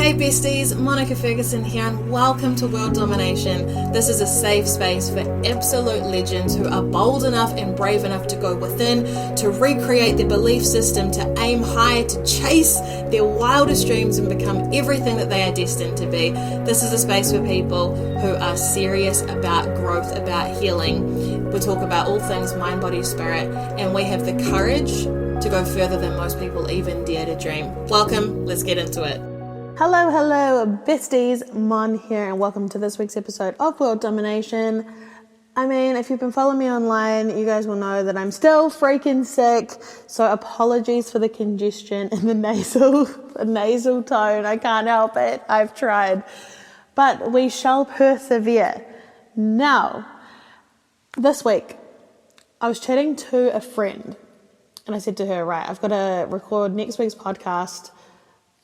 Hey besties, Monica Ferguson here and welcome to World Domination. This is a safe space for absolute legends who are bold enough and brave enough to go within, to recreate their belief system, to aim high, to chase their wildest dreams and become everything that they are destined to be. This is a space for people who are serious about growth, about healing. We talk about all things mind, body, spirit, and we have the courage to go further than most people even dare to dream. Welcome, let's get into it. Hello, besties, Mon here, and welcome to this week's episode of World Domination. I mean, if you've been following me online, you guys will know that I'm still freaking sick, so apologies for the congestion in the nasal tone. I can't help it. I've tried. But we shall persevere. Now, this week, I was chatting to a friend, and I said to her, right, I've got to record next week's podcast.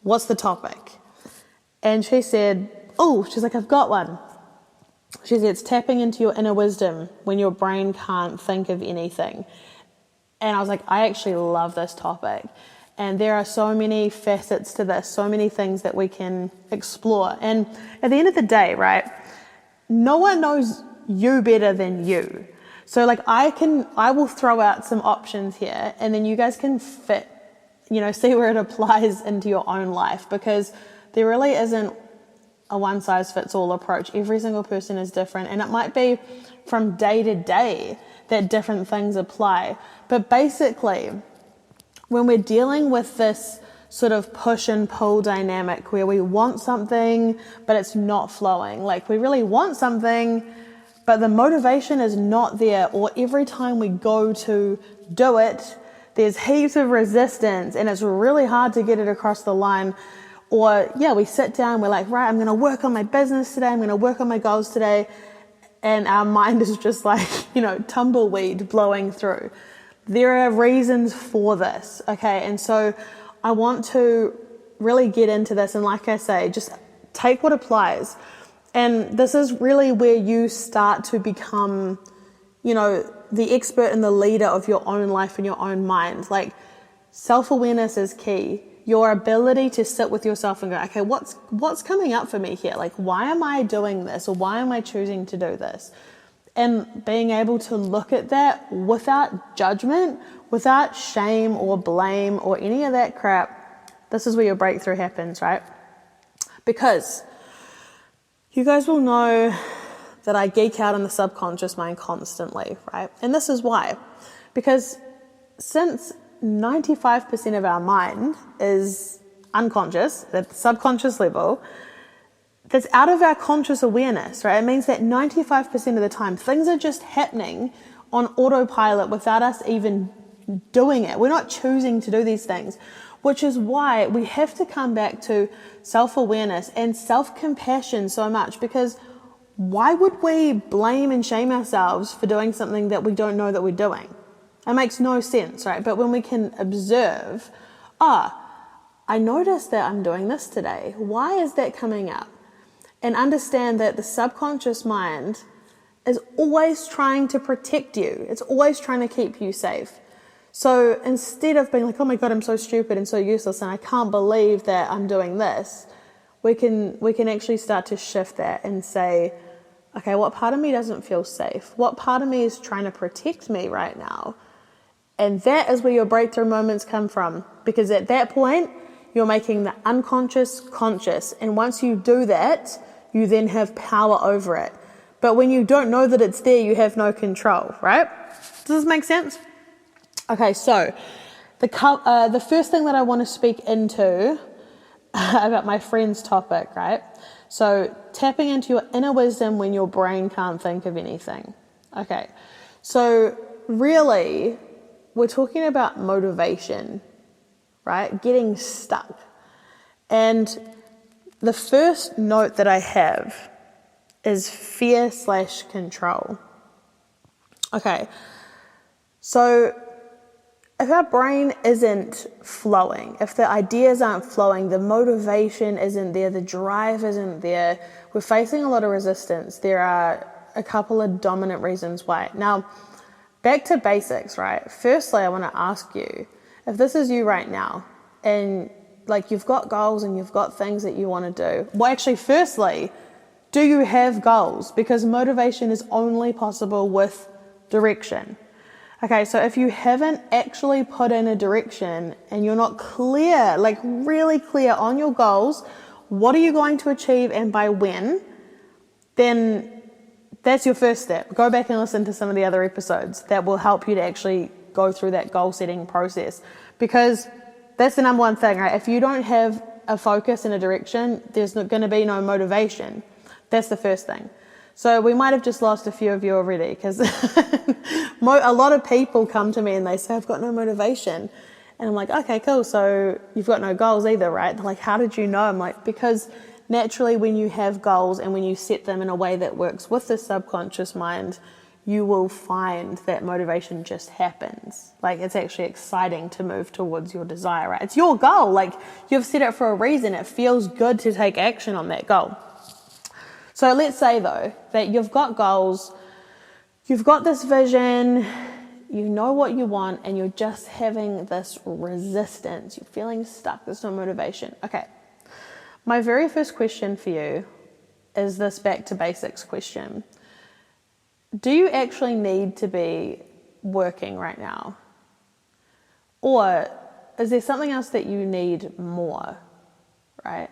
What's the topic? And she said, she's like, I've got one. She said, it's tapping into your inner wisdom when your brain can't think of anything. And I was like, I actually love this topic. And there are so many facets to this, so many things that we can explore. And at the end of the day, right, no one knows you better than you. So like I will throw out some options here and then you guys can fit, see where it applies into your own life, because there really isn't a one size fits all approach. Every single person is different, and it might be from day to day that different things apply. But basically, when we're dealing with this sort of push and pull dynamic where we want something, but it's not flowing, like we really want something, but the motivation is not there, or every time we go to do it, there's heaps of resistance and it's really hard to get it across the line. Or we sit down, we're like, right, I'm going to work on my business today. I'm going to work on my goals today. And our mind is just like, tumbleweed blowing through. There are reasons for this. Okay. And so I want to really get into this. And like I say, just take what applies. And this is really where you start to become, the expert and the leader of your own life and your own mind. Like self-awareness is key. Your ability to sit with yourself and go, okay, what's coming up for me here? Like, why am I doing this? Or why am I choosing to do this? And being able to look at that without judgment, without shame or blame or any of that crap, this is where your breakthrough happens, right? Because you guys will know that I geek out on the subconscious mind constantly, right? And this is why. Because since 95% of our mind is unconscious, at the subconscious level, that's out of our conscious awareness, right? It means that 95% of the time, things are just happening on autopilot without us even doing it. We're not choosing to do these things, which is why we have to come back to self-awareness and self-compassion so much, because why would we blame and shame ourselves for doing something that we don't know that we're doing? It makes no sense, right? But when we can observe, I noticed that I'm doing this today. Why is that coming up? And understand that the subconscious mind is always trying to protect you. It's always trying to keep you safe. So instead of being like, oh my God, I'm so stupid and so useless and I can't believe that I'm doing this, we can actually start to shift that and say, okay, what part of me doesn't feel safe? What part of me is trying to protect me right now? And that is where your breakthrough moments come from, because at that point, you're making the unconscious conscious. And once you do that, you then have power over it. But when you don't know that it's there, you have no control, right? Does this make sense? Okay, so the first thing that I want to speak into about my friend's topic, right? So tapping into your inner wisdom when your brain can't think of anything. Okay, so really, we're talking about motivation, right? Getting stuck. And the first note that I have is fear/control. Okay, so if our brain isn't flowing, if the ideas aren't flowing, the motivation isn't there, the drive isn't there, we're facing a lot of resistance. There are a couple of dominant reasons why. Now, back to basics, right? Firstly, I want to ask you, if this is you right now and you've got goals and you've got things that you want to do. Well, actually, firstly, do you have goals? Because motivation is only possible with direction. Okay, so if you haven't actually put in a direction and you're not clear, like really clear on your goals, what are you going to achieve and by when, then that's your first step. Go back and listen to some of the other episodes that will help you to actually go through that goal setting process, because that's the number one thing, right? If you don't have a focus and a direction, there's not going to be no motivation. That's the first thing. So we might have just lost a few of you already, because a lot of people come to me and they say, I've got no motivation. And I'm like, okay, cool. So you've got no goals either, right? They're like, how did you know? I'm like, because naturally when you have goals and when you set them in a way that works with the subconscious mind, you will find that motivation just happens. Like, it's actually exciting to move towards your desire, right? It's your goal. Like, you've set it for a reason. It feels good to take action on that goal. So let's say though that you've got goals, you've got this vision, you know what you want, and you're just having this resistance. You're feeling stuck. There's no motivation. Okay. My very first question for you is this back to basics question. Do you actually need to be working right now? Or is there something else that you need more, right?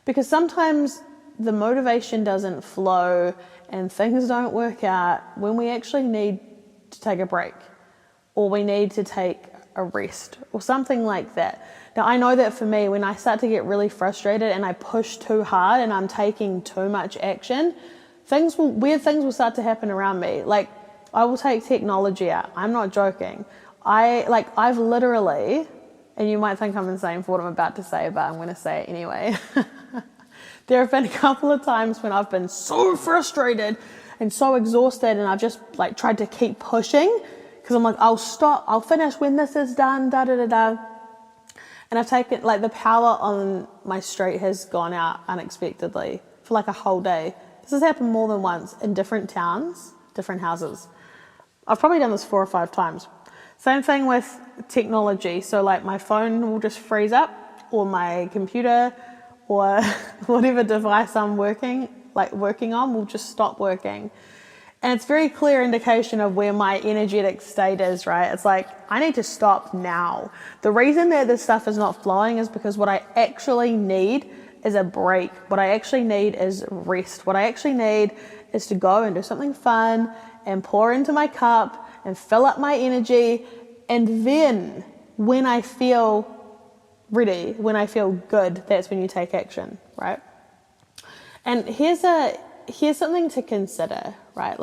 Because sometimes the motivation doesn't flow and things don't work out when we actually need to take a break, or we need to take a rest or something like that. Now, I know that for me, when I start to get really frustrated and I push too hard and I'm taking too much action, weird things will start to happen around me. Like, I will take technology out. I'm not joking. I've literally, and you might think I'm insane for what I'm about to say, but I'm going to say it anyway. There have been a couple of times when I've been so frustrated and so exhausted, and I've just tried to keep pushing because I'm like, I'll stop, I'll finish when this is done, da da da da. And I've taken, the power on my street has gone out unexpectedly for a whole day. This has happened more than once in different towns, different houses. I've probably done this 4 or 5 times. Same thing with technology. So my phone will just freeze up, or my computer, or whatever device I'm working on will just stop working. And it's very clear indication of where my energetic state is, right? It's like, I need to stop now. The reason that this stuff is not flowing is because what I actually need is a break. What I actually need is rest. What I actually need is to go and do something fun and pour into my cup and fill up my energy. And then when I feel ready, when I feel good, that's when you take action, right? And here's something to consider, right?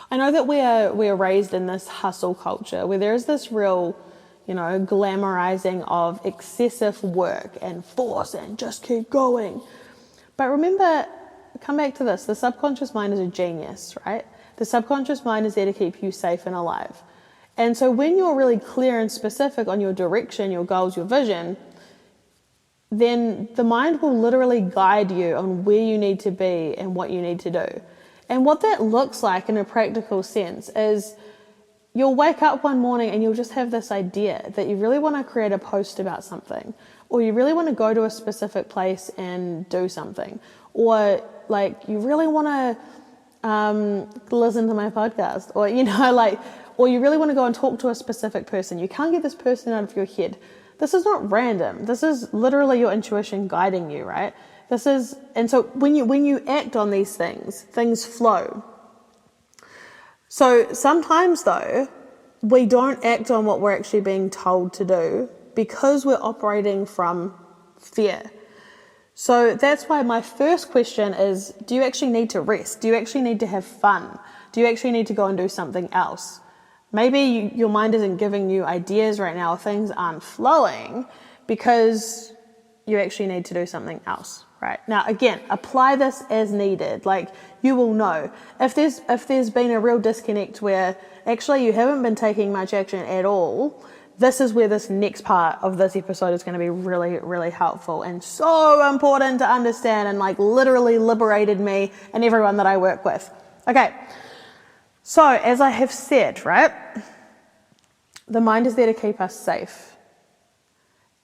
I know that we are raised in this hustle culture where there is this real, glamorizing of excessive work and force and just keep going. But remember, come back to this, the subconscious mind is a genius, right? The subconscious mind is there to keep you safe and alive. And so when you're really clear and specific on your direction, your goals, your vision, then the mind will literally guide you on where you need to be and what you need to do. And what that looks like in a practical sense is you'll wake up one morning and you'll just have this idea that you really want to create a post about something, or you really want to go to a specific place and do something, or you really want to listen to my podcast, or or you really want to go and talk to a specific person. You can't get this person out of your head. This is not random. This is literally your intuition guiding you, right? And so when you act on these things flow. So sometimes though, we don't act on what we're actually being told to do because we're operating from fear. So that's why my first question is, do you actually need to rest? Do you actually need to have fun? Do you actually need to go and do something else? Maybe your mind isn't giving you ideas right now, or things aren't flowing because you actually need to do something else, right? Now, again, apply this as needed. You will know. If there's been a real disconnect where actually you haven't been taking much action at all, this is where this next part of this episode is going to be really, really helpful and so important to understand, and literally liberated me and everyone that I work with. Okay. So, as I have said, right, the mind is there to keep us safe.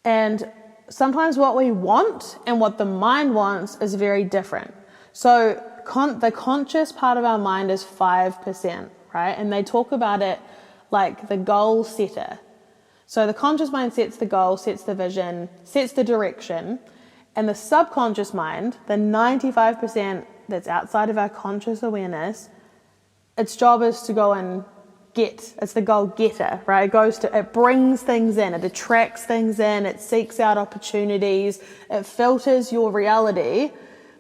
And sometimes what we want and what the mind wants is very different. So the conscious part of our mind is 5%, right? And they talk about it like the goal setter. So the conscious mind sets the goal, sets the vision, sets the direction, and the subconscious mind, the 95% that's outside of our conscious awareness, its job is to go and it's the goal getter, right? It brings things in, it attracts things in, it seeks out opportunities, it filters your reality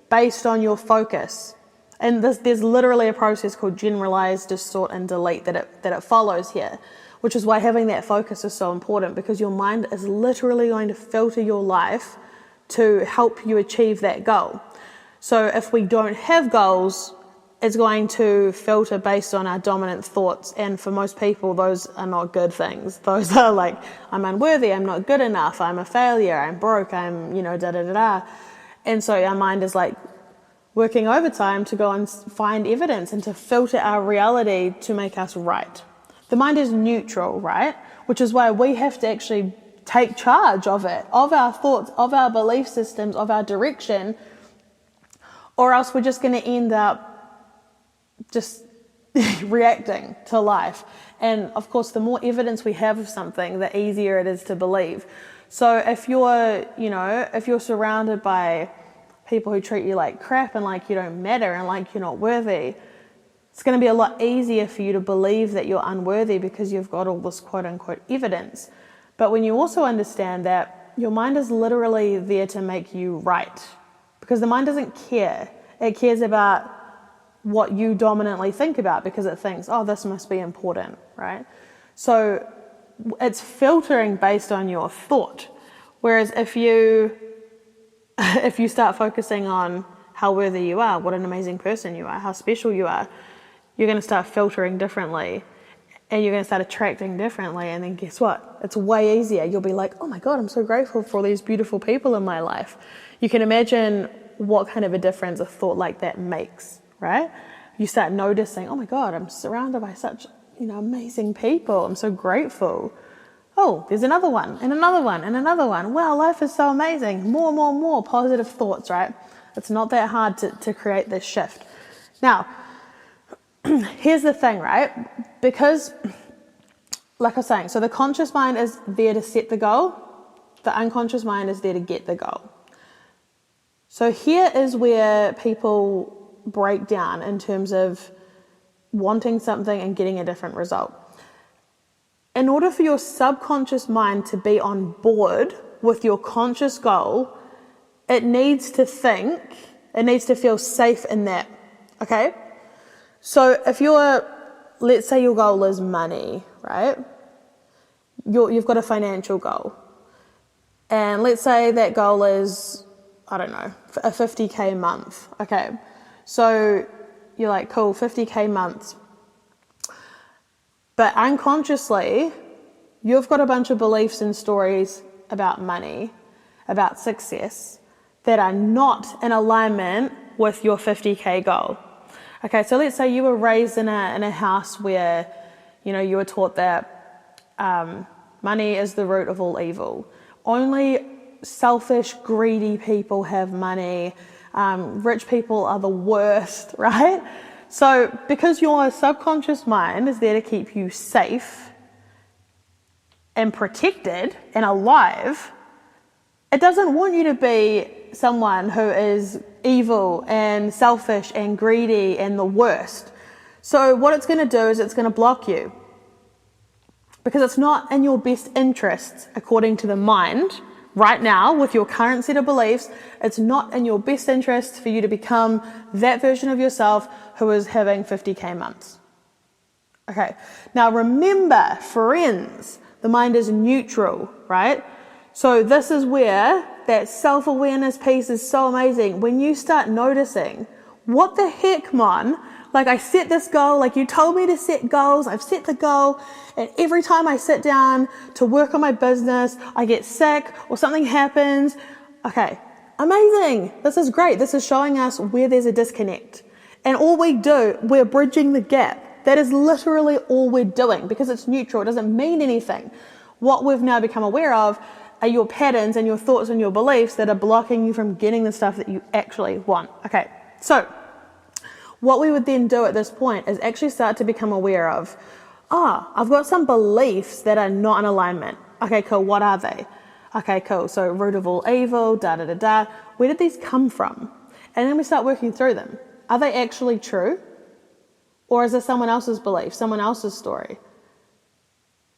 based on your focus. And there's literally a process called generalize, distort, and delete that it follows here, which is why having that focus is so important, because your mind is literally going to filter your life to help you achieve that goal. So if we don't have goals, it's going to filter based on our dominant thoughts. And for most people, those are not good things. Those are like, I'm unworthy, I'm not good enough, I'm a failure, I'm broke, I'm, da-da-da-da. And so our mind is like working overtime to go and find evidence and to filter our reality to make us right. The mind is neutral, right? Which is why we have to actually take charge of it, of our thoughts, of our belief systems, of our direction, or else we're just going to end up just reacting to life. And of course, the more evidence we have of something, the easier it is to believe. So if you're surrounded by people who treat you like crap and like you don't matter and like you're not worthy, it's going to be a lot easier for you to believe that you're unworthy because you've got all this quote unquote evidence. But when you also understand that your mind is literally there to make you right, because the mind doesn't care. It cares about what you dominantly think about, because it thinks, oh, this must be important, right? So it's filtering based on your thought. Whereas if you start focusing on how worthy you are, what an amazing person you are, how special you are, you're going to start filtering differently, and you're going to start attracting differently. And then guess what? It's way easier. You'll be like, oh my God, I'm so grateful for all these beautiful people in my life. You can imagine what kind of a difference a thought like that makes, right? You start noticing, oh my God, I'm surrounded by such, amazing people. I'm so grateful. Oh, there's another one and another one and another one. Wow, life is so amazing. More positive thoughts, right? It's not that hard to create this shift. Now, here's the thing, right? Because, like I was saying, so the conscious mind is there to set the goal. The unconscious mind is there to get the goal. So here is where people break down in terms of wanting something and getting a different result. In order for your subconscious mind to be on board with your conscious goal, it needs to feel safe in that, okay? So if let's say your goal is money, right? You've got a financial goal. And let's say that goal is, I don't know, a 50K month, okay? So you're like, cool, 50K months. But unconsciously, you've got a bunch of beliefs and stories about money, about success, that are not in alignment with your 50K goal. Okay, so let's say you were raised in a house where, you were taught that money is the root of all evil. Only selfish, greedy people have money. Rich people are the worst, right? So because your subconscious mind is there to keep you safe and protected and alive, it doesn't want you to be someone who is evil and selfish and greedy and the worst. So what it's going to do is it's going to block you, because it's not in your best interests, according to the mind. Right now, with your current set of beliefs, it's not in your best interest for you to become that version of yourself who is having 50K months. Okay, now remember, friends, the mind is neutral, right? So this is where that self-awareness piece is so amazing. When you start noticing, what the heck, man? Like, I set this goal, like you told me to set goals, I've set the goal, and every time I sit down to work on my business, I get sick or something happens. Okay, amazing. This is great. This is showing us where there's a disconnect. And all we do, we're bridging the gap. That is literally all we're doing, because it's neutral. It doesn't mean anything. What we've now become aware of are your patterns and your thoughts and your beliefs that are blocking you from getting the stuff that you actually want. Okay, so what we would then do at this point is actually start to become aware of, I've got some beliefs that are not in alignment. Okay, cool, what are they? Okay, cool, so root of all evil, da-da-da-da. Where did these come from? And then we start working through them. Are they actually true? Or is this someone else's belief, someone else's story?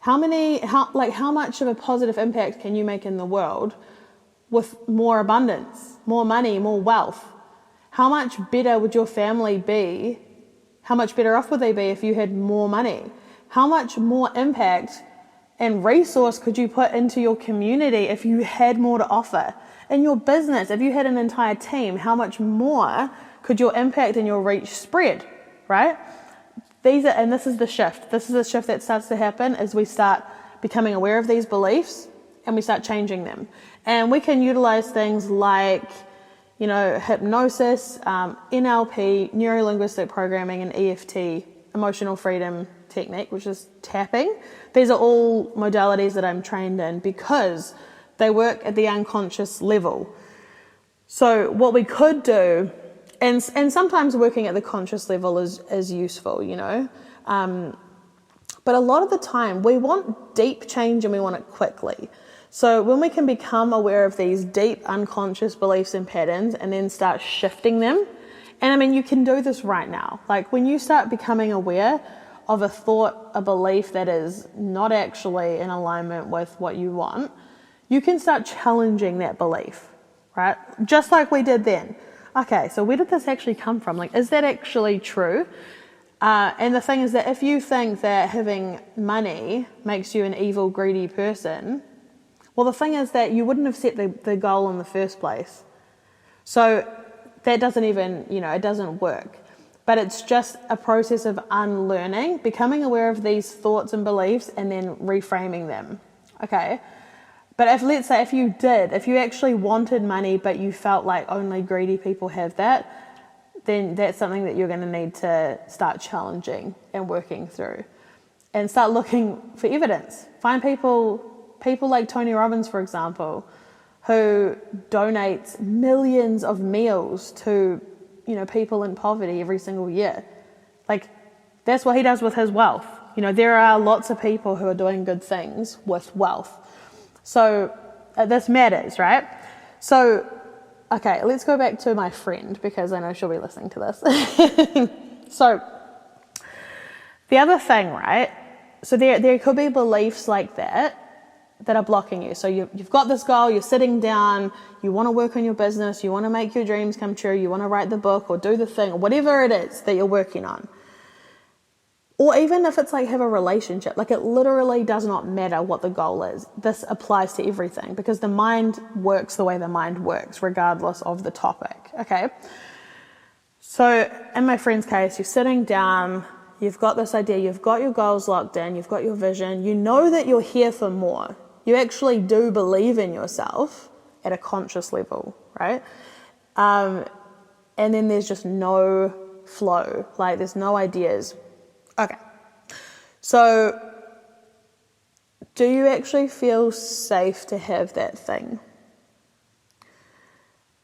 How much of a positive impact can you make in the world with more abundance, more money, more wealth? How much better would your family be? How much better off would they be if you had more money? How much more impact and resource could you put into your community if you had more to offer? In your business, if you had an entire team, how much more could your impact and your reach spread, right? And this is the shift. This is the shift that starts to happen as we start becoming aware of these beliefs and we start changing them. And we can utilize things like, hypnosis, NLP, neuro-linguistic programming, and EFT, emotional freedom technique, which is tapping. These are all modalities that I'm trained in because they work at the unconscious level. So what we could do, and sometimes working at the conscious level is useful, but a lot of the time we want deep change and we want it quickly. So when we can become aware of these deep unconscious beliefs and patterns and then start shifting them, and you can do this right now. Like when you start becoming aware of a thought, a belief that is not actually in alignment with what you want, you can start challenging that belief, right? Just like we did then. Okay, so where did this actually come from? Like, is that actually true? And the thing is that if you think that having money makes you an evil, greedy person, well, the thing is that you wouldn't have set the goal in the first place. So that doesn't even, it doesn't work. But it's just a process of unlearning, becoming aware of these thoughts and beliefs and then reframing them. Okay? But let's say if you actually wanted money but you felt like only greedy people have that, then that's something that you're going to need to start challenging and working through. And start looking for evidence. Find people like Tony Robbins, for example, who donates millions of meals to, people in poverty every single year. Like, that's what he does with his wealth. There are lots of people who are doing good things with wealth. So this matters, right? So, okay, let's go back to my friend because I know she'll be listening to this. So the other thing, right? So there could be beliefs like that are blocking you. So you've got this goal, you're sitting down, you want to work on your business, you want to make your dreams come true, you want to write the book or do the thing, or whatever it is that you're working on. Or even if it's like have a relationship, like it literally does not matter what the goal is. This applies to everything because the mind works the way the mind works, regardless of the topic, okay? So in my friend's case, you're sitting down, you've got this idea, you've got your goals locked in, you've got your vision, you know that you're here for more. You actually do believe in yourself at a conscious level, right? And then there's just no flow, like there's no ideas. Okay, so do you actually feel safe to have that thing?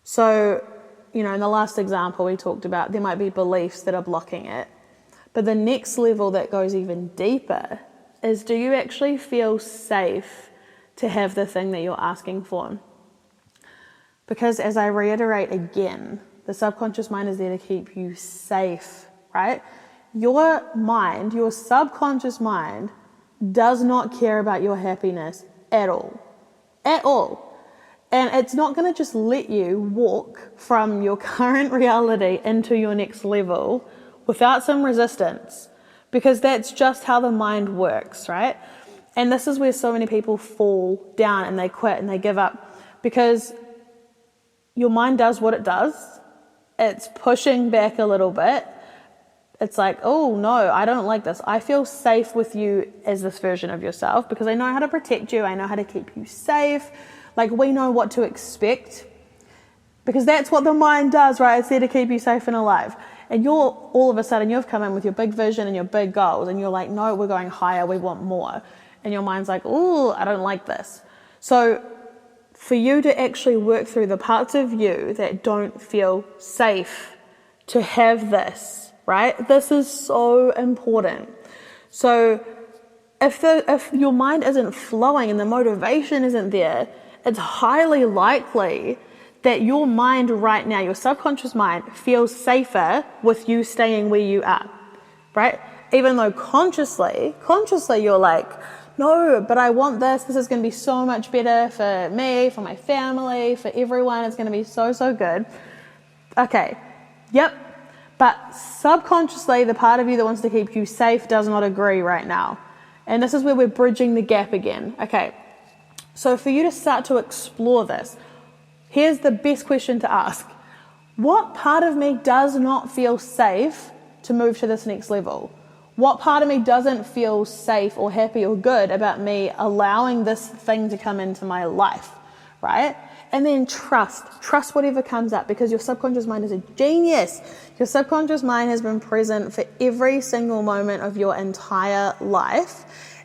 So, in the last example we talked about, there might be beliefs that are blocking it. But the next level that goes even deeper is, do you actually feel safe to have the thing that you're asking for? Because as I reiterate again, the subconscious mind is there to keep you safe, right? Your mind, your subconscious mind, does not care about your happiness at all. At all. And it's not going to just let you walk from your current reality into your next level without some resistance. Because that's just how the mind works, right? And this is where so many people fall down and they quit and they give up. Because your mind does what it does. It's pushing back a little bit. It's like, oh no, I don't like this. I feel safe with you as this version of yourself because I know how to protect you. I know how to keep you safe. Like we know what to expect because that's what the mind does, right? It's there to keep you safe and alive. And all of a sudden you've come in with your big vision and your big goals and you're like, no, we're going higher. We want more. And your mind's like, oh, I don't like this. So for you to actually work through the parts of you that don't feel safe to have this, right? This is so important. So if your mind isn't flowing and the motivation isn't there, it's highly likely that your mind right now, your subconscious mind, feels safer with you staying where you are, right? Even though consciously you're like, no, but I want this. This is going to be so much better for me, for my family, for everyone. It's going to be so, so good. Okay, yep. But subconsciously, the part of you that wants to keep you safe does not agree right now. And this is where we're bridging the gap again. Okay, so for you to start to explore this, here's the best question to ask. What part of me does not feel safe to move to this next level? What part of me doesn't feel safe or happy or good about me allowing this thing to come into my life, right? And then trust whatever comes up, because your subconscious mind is a genius. Your subconscious mind has been present for every single moment of your entire life,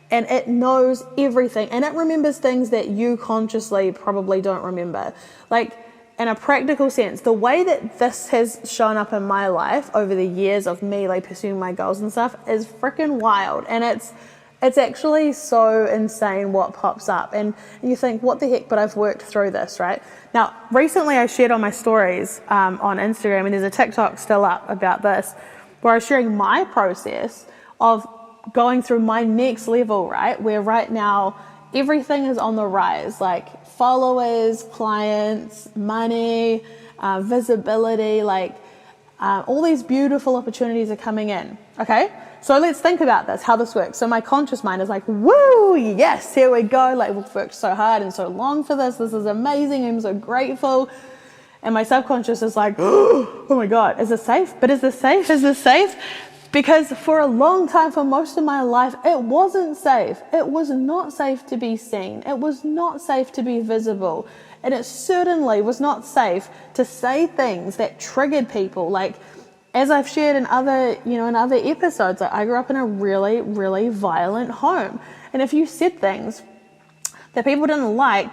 and it knows everything, and it remembers things that you consciously probably don't remember. Like, in a practical sense, the way that this has shown up in my life over the years of me like pursuing my goals and stuff is freaking wild. And it's actually so insane what pops up. And you think, what the heck, but I've worked through this, right? Now, recently I shared on my stories on Instagram, and there's a TikTok still up about this, where I was sharing my process of going through my next level, right? Where right now everything is on the rise, like followers, clients, money, visibility, like all these beautiful opportunities are coming in. Okay, so let's think about this, how this works. So my conscious mind is like, woo, yes, here we go. Like, we've worked so hard and so long for this. This is amazing. I'm so grateful. And my subconscious is like, oh my God, is this safe? But is this safe? Is this safe? Because for a long time, for most of my life, it wasn't safe. It was not safe to be seen. It was not safe to be visible. And it certainly was not safe to say things that triggered people. Like, as I've shared in other episodes, like, I grew up in a really, really violent home. And if you said things that people didn't like,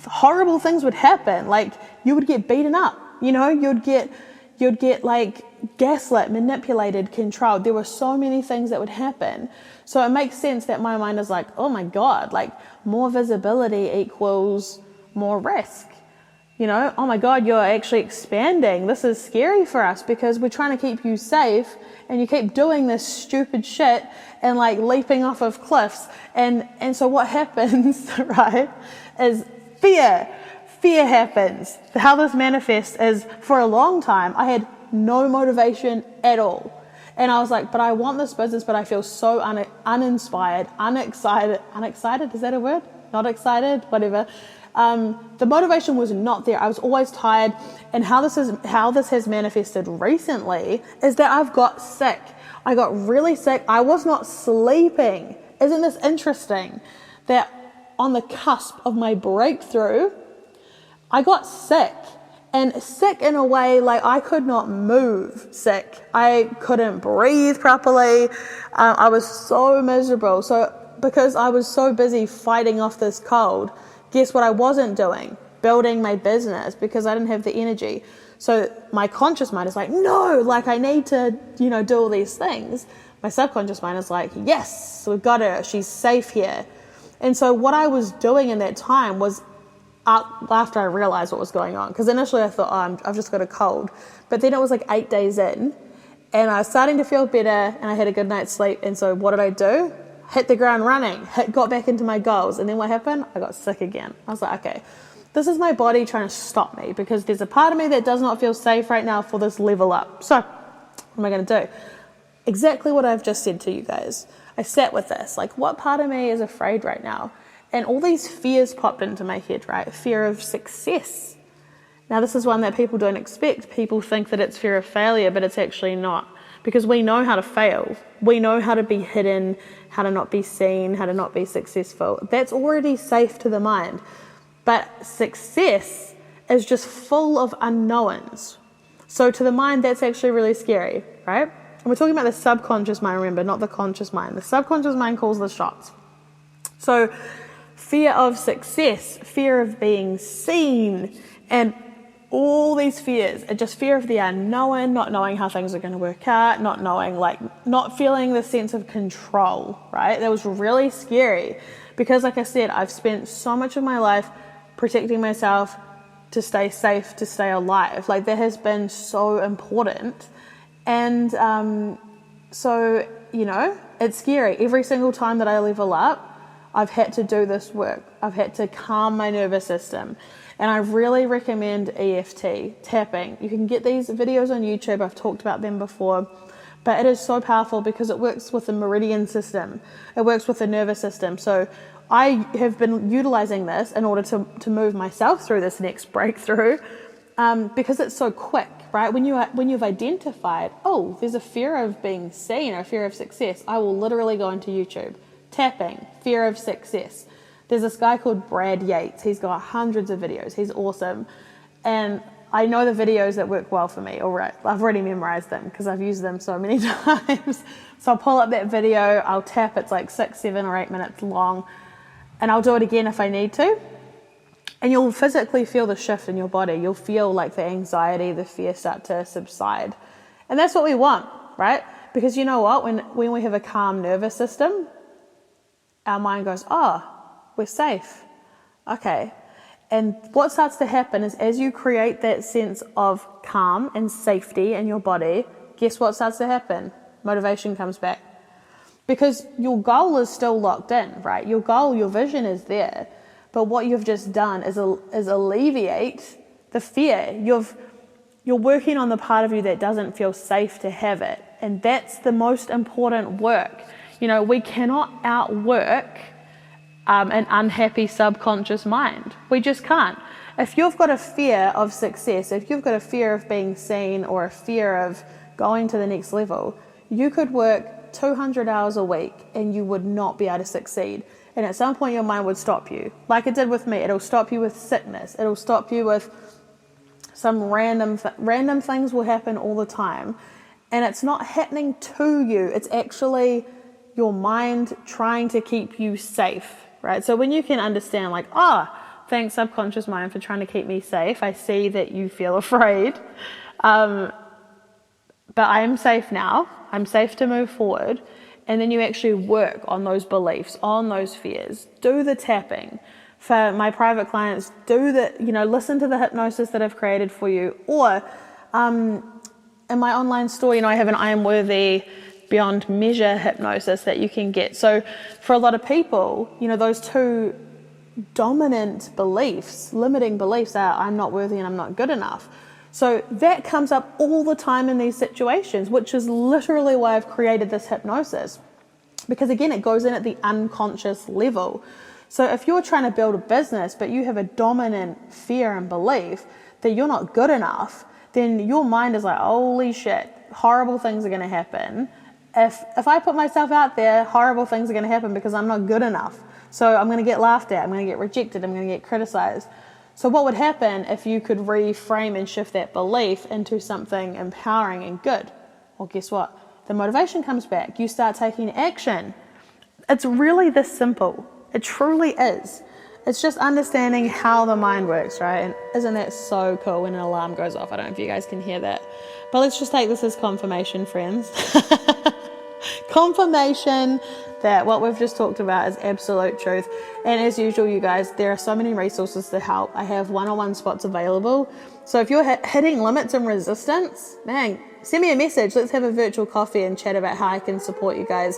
horrible things would happen. Like, you would get beaten up, you'd get like gaslit, manipulated, controlled. There were so many things that would happen. So it makes sense that my mind is like, oh my God, like, more visibility equals more risk. Oh my God, you're actually expanding. This is scary for us because we're trying to keep you safe, and you keep doing this stupid shit and like leaping off of cliffs. And so what happens, right, is fear. Fear happens. How this manifests is, for a long time, I had no motivation at all. And I was like, but I want this business, but I feel so uninspired, unexcited, is that a word? Not excited, whatever. The motivation was not there. I was always tired. And how this has manifested recently is that I've got sick. I got really sick. I was not sleeping. Isn't this interesting? That on the cusp of my breakthrough, I got sick. And sick in a way, like, I could not move sick. I couldn't breathe properly. I was so miserable. So because I was so busy fighting off this cold, guess what I wasn't doing? Building my business, because I didn't have the energy. So my conscious mind is like, no, like, I need to, do all these things. My subconscious mind is like, yes, we've got her. She's safe here. And so what I was doing in that time was, after I realized what was going on, because initially I thought, I've just got a cold. But then it was like 8 days in, and I was starting to feel better, and I had a good night's sleep. And so what did I do? Hit the ground running, got back into my goals. And then what happened? I got sick again. I was like, okay, this is my body trying to stop me, because there's a part of me that does not feel safe right now for this level up. So what am I going to do? Exactly what I've just said to you guys. I sat with this, like, what part of me is afraid right now? And all these fears popped into my head, right? Fear of success. Now, this is one that people don't expect. People think that it's fear of failure, but it's actually not. Because we know how to fail. We know how to be hidden, how to not be seen, how to not be successful. That's already safe to the mind. But success is just full of unknowns. So to the mind, that's actually really scary, right? And we're talking about the subconscious mind, remember, not the conscious mind. The subconscious mind calls the shots. So fear of success, fear of being seen, and all these fears are just fear of the unknown, not knowing how things are going to work out, not knowing, not feeling the sense of control, right? That was really scary because, like I said, I've spent so much of my life protecting myself to stay safe, to stay alive. Like, that has been so important. And so, it's scary. Every single time that I level up, I've had to do this work. I've had to calm my nervous system. And I really recommend EFT, tapping. You can get these videos on YouTube. I've talked about them before. But it is so powerful because it works with the meridian system. It works with the nervous system. So I have been utilizing this in order to move myself through this next breakthrough because it's so quick, right? When you've identified, oh, there's a fear of being seen or a fear of success, I will literally go into YouTube. Tapping, fear of success. There's this guy called Brad Yates. He's got hundreds of videos. He's awesome. And I know the videos that work well for me. All right, I've already memorized them because I've used them so many times. So I'll pull up that video, I'll tap, it's like 6, 7 or 8 minutes long, and I'll do it again if I need to. And you'll physically feel the shift in your body. You'll feel like the anxiety, the fear start to subside. And that's what we want, right? Because you know what? When we have a calm nervous system, our mind goes, oh, we're safe. Okay. And what starts to happen is as you create that sense of calm and safety in your body, guess what starts to happen? Motivation comes back. Because your goal is still locked in, right? Your goal, your vision is there. But what you've just done is alleviate the fear. You're working on the part of you that doesn't feel safe to have it. And that's the most important work. We cannot outwork an unhappy subconscious mind. We just can't. If you've got a fear of success, if you've got a fear of being seen or a fear of going to the next level, you could work 200 hours a week and you would not be able to succeed. And at some point your mind would stop you. Like it did with me. It'll stop you with sickness. It'll stop you with some random things will happen all the time. And it's not happening to you. It's actually your mind trying to keep you safe. Right? So when you can understand thanks subconscious mind for trying to keep me safe. I see that you feel afraid. But I am safe now. I'm safe to move forward. And then you actually work on those beliefs, on those fears. Do the tapping. For my private clients, listen to the hypnosis that I've created for you. Or in my online store, I have an I Am Worthy beyond measure hypnosis that you can get. So for a lot of people, those two dominant beliefs, limiting beliefs are I'm not worthy and I'm not good enough. So that comes up all the time in these situations, which is literally why I've created this hypnosis. Because again, it goes in at the unconscious level. So if you're trying to build a business, but you have a dominant fear and belief that you're not good enough, then your mind is like, holy shit, horrible things are going to happen. If I put myself out there, horrible things are going to happen because I'm not good enough. So I'm going to get laughed at, I'm going to get rejected, I'm going to get criticized. So what would happen if you could reframe and shift that belief into something empowering and good? Well, guess what? The motivation comes back. You start taking action. It's really this simple. It truly is. It's just understanding how the mind works, right? And isn't that so cool when an alarm goes off? I don't know if you guys can hear that. But let's just take this as confirmation, friends. Confirmation that what we've just talked about is absolute truth. And as usual, you guys, there are so many resources to help. I have one-on-one spots available. So if you're hitting limits and resistance, man, send me a message. Let's have a virtual coffee and chat about how I can support you guys.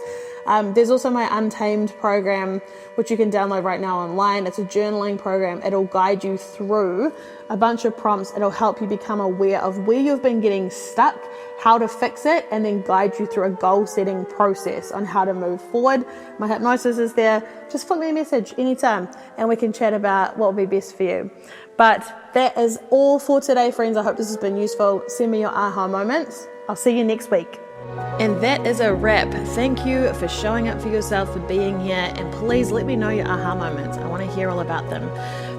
There's also my Untamed program, which you can download right now online. It's a journaling program. It'll guide you through a bunch of prompts. It'll help you become aware of where you've been getting stuck, how to fix it, and then guide you through a goal setting process on how to move forward. My hypnosis is there. Just flick me a message anytime and we can chat about what will be best for you. But that is all for today, friends. I hope this has been useful. Send me your aha moments. I'll see you next week. And that is a wrap. Thank you for showing up for yourself, for being here, and please let me know your aha moments. I want to hear all about them.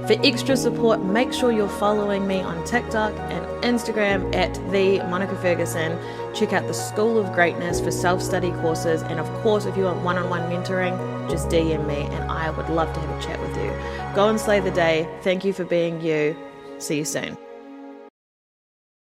For extra support, make sure you're following me on TikTok and Instagram at @TheMonicaFerguson. Check out the School of Greatness for self-study courses, and of course, if you want one-on-one mentoring, just DM me and I would love to have a chat with you. Go and slay the day. Thank you for being you. See you soon.